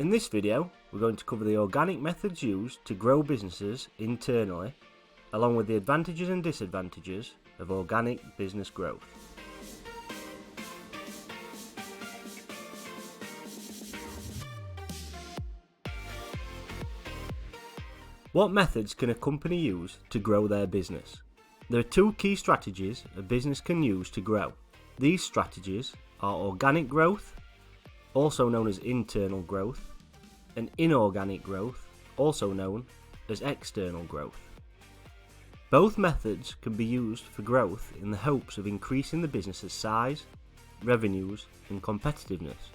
In this video, we're going to cover the organic methods used to grow businesses internally, along with the advantages and disadvantages of organic business growth. What methods can a company use to grow their business? There are two key strategies a business can use to grow. These strategies are organic growth, also known as internal growth, and inorganic growth, also known as external growth. Both methods can be used for growth in the hopes of increasing the business's size, revenues, and competitiveness.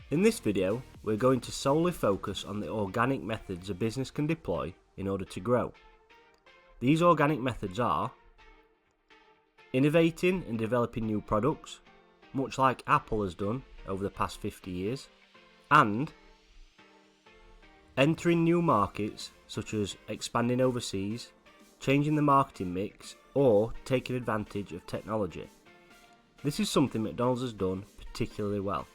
In this video, we're going to solely focus on the organic methods a business can deploy in order to grow. These organic methods are innovating and developing new products, much like Apple has done over the past 50 years, and entering new markets such as expanding overseas, changing the marketing mix, or taking advantage of technology. This is something McDonald's has done particularly well.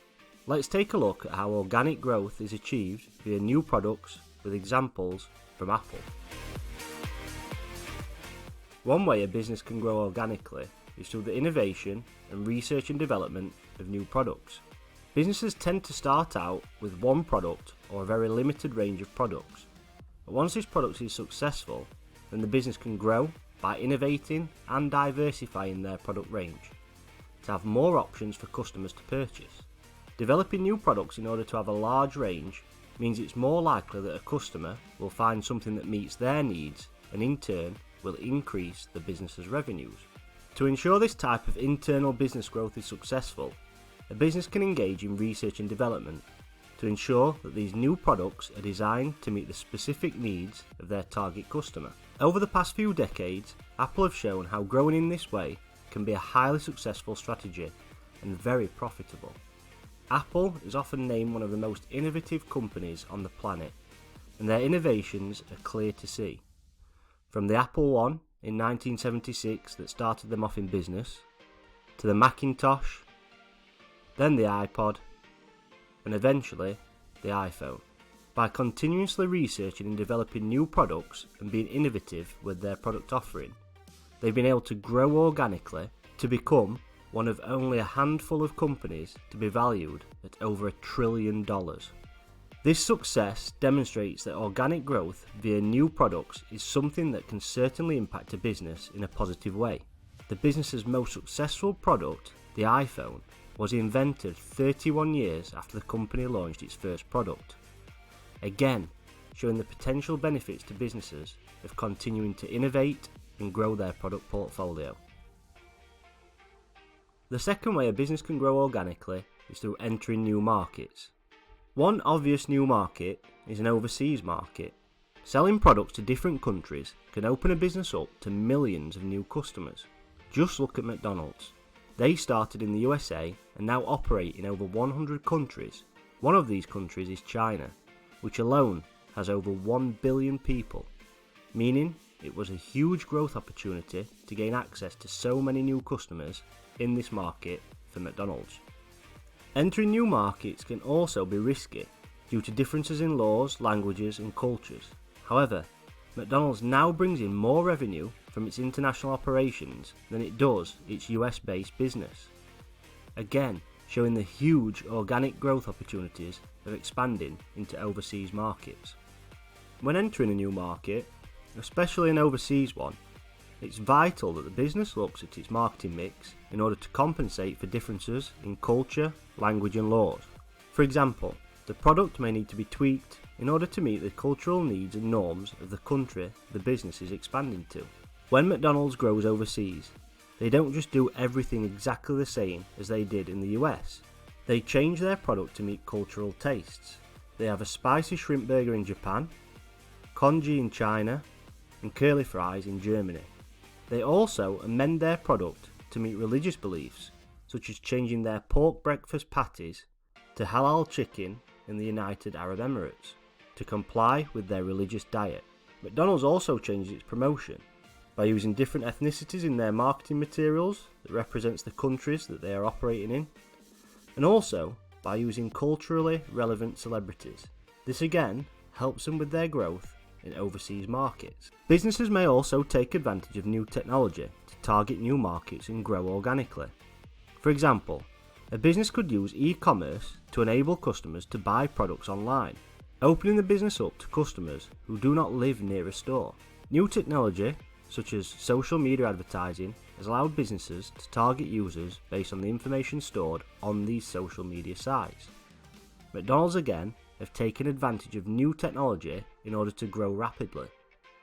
Let's take a look at how organic growth is achieved via new products with examples from Apple. One way a business can grow organically is through the innovation and research and development of new products. Businesses tend to start out with one product or a very limited range of products. But once this product is successful, then the business can grow by innovating and diversifying their product range to have more options for customers to purchase. Developing new products in order to have a large range means it's more likely that a customer will find something that meets their needs and in turn will increase the business's revenues. To ensure this type of internal business growth is successful, a business can engage in research and development to ensure that these new products are designed to meet the specific needs of their target customer. Over the past few decades, Apple have shown how growing in this way can be a highly successful strategy and very profitable. Apple is often named one of the most innovative companies on the planet, and their innovations are clear to see. From the Apple I in 1976 that started them off in business, to the Macintosh, then the iPod, and eventually the iPhone. By continuously researching and developing new products and being innovative with their product offering, they've been able to grow organically to become one of only a handful of companies to be valued at over $1 trillion. This success demonstrates that organic growth via new products is something that can certainly impact a business in a positive way. The business's most successful product, the iPhone, was invented 31 years after the company launched its first product. Again, showing the potential benefits to businesses of continuing to innovate and grow their product portfolio. The second way a business can grow organically is through entering new markets. One obvious new market is an overseas market. Selling products to different countries can open a business up to millions of new customers. Just look at McDonald's. They started in the USA and now operate in over 100 countries. One of these countries is China, which alone has over 1 billion people, meaning it was a huge growth opportunity to gain access to so many new customers in this market for McDonald's. Entering new markets can also be risky due to differences in laws, languages and cultures. However, McDonald's now brings in more revenue from its international operations than it does its US-based business. Again, showing the huge organic growth opportunities of expanding into overseas markets. When entering a new market, especially an overseas one, it's vital that the business looks at its marketing mix in order to compensate for differences in culture, language and laws. For example, the product may need to be tweaked in order to meet the cultural needs and norms of the country the business is expanding to. When McDonald's grows overseas, they don't just do everything exactly the same as they did in the US. They change their product to meet cultural tastes. They have a spicy shrimp burger in Japan, congee in China, and curly fries in Germany. They also amend their product to meet religious beliefs, such as changing their pork breakfast patties to halal chicken in the United Arab Emirates to comply with their religious diet. McDonald's also changes its promotion by using different ethnicities in their marketing materials that represents the countries that they are operating in, and also by using culturally relevant celebrities. This again helps them with their growth in overseas markets. Businesses may also take advantage of new technology to target new markets and grow organically. For example, a business could use e-commerce to enable customers to buy products online, opening the business up to customers who do not live near a store. New technology, such as social media advertising, has allowed businesses to target users based on the information stored on these social media sites. McDonald's again have taken advantage of new technology in order to grow rapidly.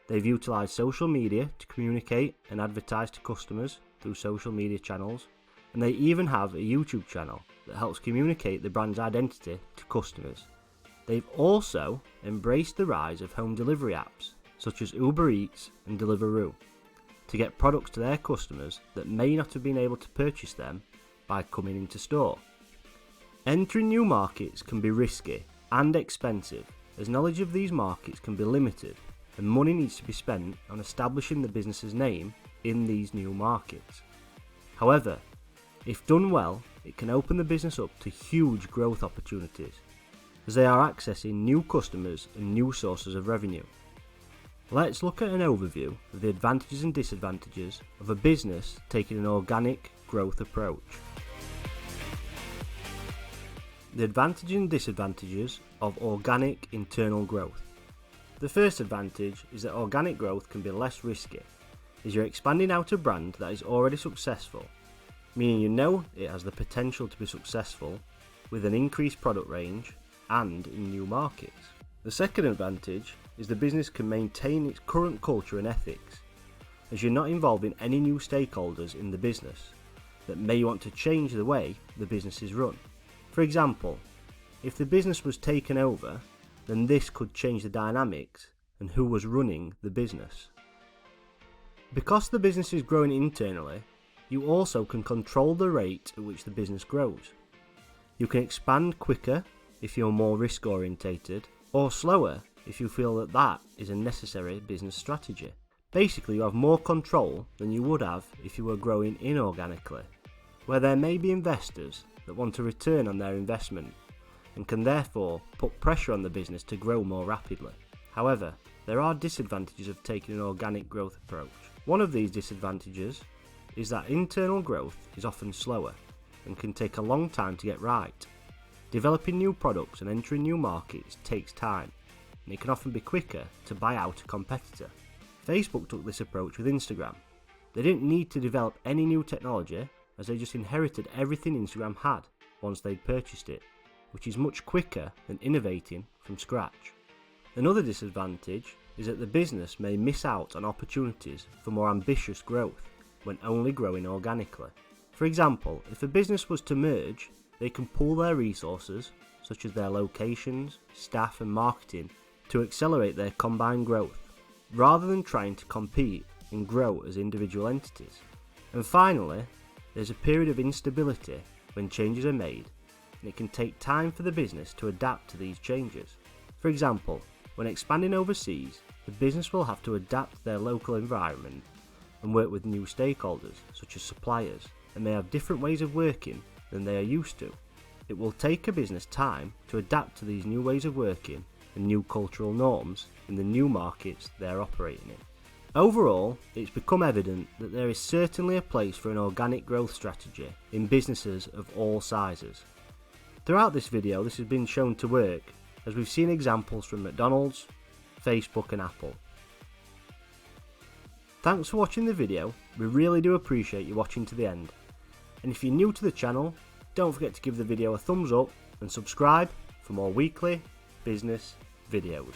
They've utilised social media to communicate and advertise to customers through social media channels, and they even have a YouTube channel that helps communicate the brand's identity to customers. They've also embraced the rise of home delivery apps such as Uber Eats and Deliveroo to get products to their customers that may not have been able to purchase them by coming into store. Entering new markets can be risky and expensive, as knowledge of these markets can be limited and money needs to be spent on establishing the business's name in these new markets. However, if done well, it can open the business up to huge growth opportunities, as they are accessing new customers and new sources of revenue. Let's look at an overview of the advantages and disadvantages of a business taking an organic growth approach. The advantages and disadvantages of organic internal growth. The first advantage is that organic growth can be less risky, as you're expanding out a brand that is already successful, meaning you know it has the potential to be successful with an increased product range and in new markets. The second advantage is the business can maintain its current culture and ethics, as you're not involving any new stakeholders in the business that may want to change the way the business is run. For example, if the business was taken over, then this could change the dynamics and who was running the business. Because the business is growing internally, you also can control the rate at which the business grows. You can expand quicker if you're more risk orientated, or slower if you feel that that is a necessary business strategy. Basically, you have more control than you would have if you were growing inorganically, where there may be investors that want a return on their investment and can therefore put pressure on the business to grow more rapidly. However, there are disadvantages of taking an organic growth approach. One of these disadvantages is that internal growth is often slower and can take a long time to get right. Developing new products and entering new markets takes time, and it can often be quicker to buy out a competitor. Facebook took this approach with Instagram. They didn't need to develop any new technology, as they just inherited everything Instagram had once they'd purchased it, which is much quicker than innovating from scratch. Another disadvantage is that the business may miss out on opportunities for more ambitious growth when only growing organically. For example, if a business was to merge, they can pool their resources, such as their locations, staff and marketing, to accelerate their combined growth, rather than trying to compete and grow as individual entities. And finally, there's a period of instability when changes are made, and it can take time for the business to adapt to these changes. For example, when expanding overseas, the business will have to adapt to their local environment and work with new stakeholders, such as suppliers, and may have different ways of working than they are used to. It will take a business time to adapt to these new ways of working and new cultural norms in the new markets they are operating in. Overall, it's become evident that there is certainly a place for an organic growth strategy in businesses of all sizes. Throughout this video, this has been shown to work, as we've seen examples from McDonald's, Facebook and Apple. Thanks for watching the video, we really do appreciate you watching to the end. And if you're new to the channel, don't forget to give the video a thumbs up and subscribe for more weekly business videos.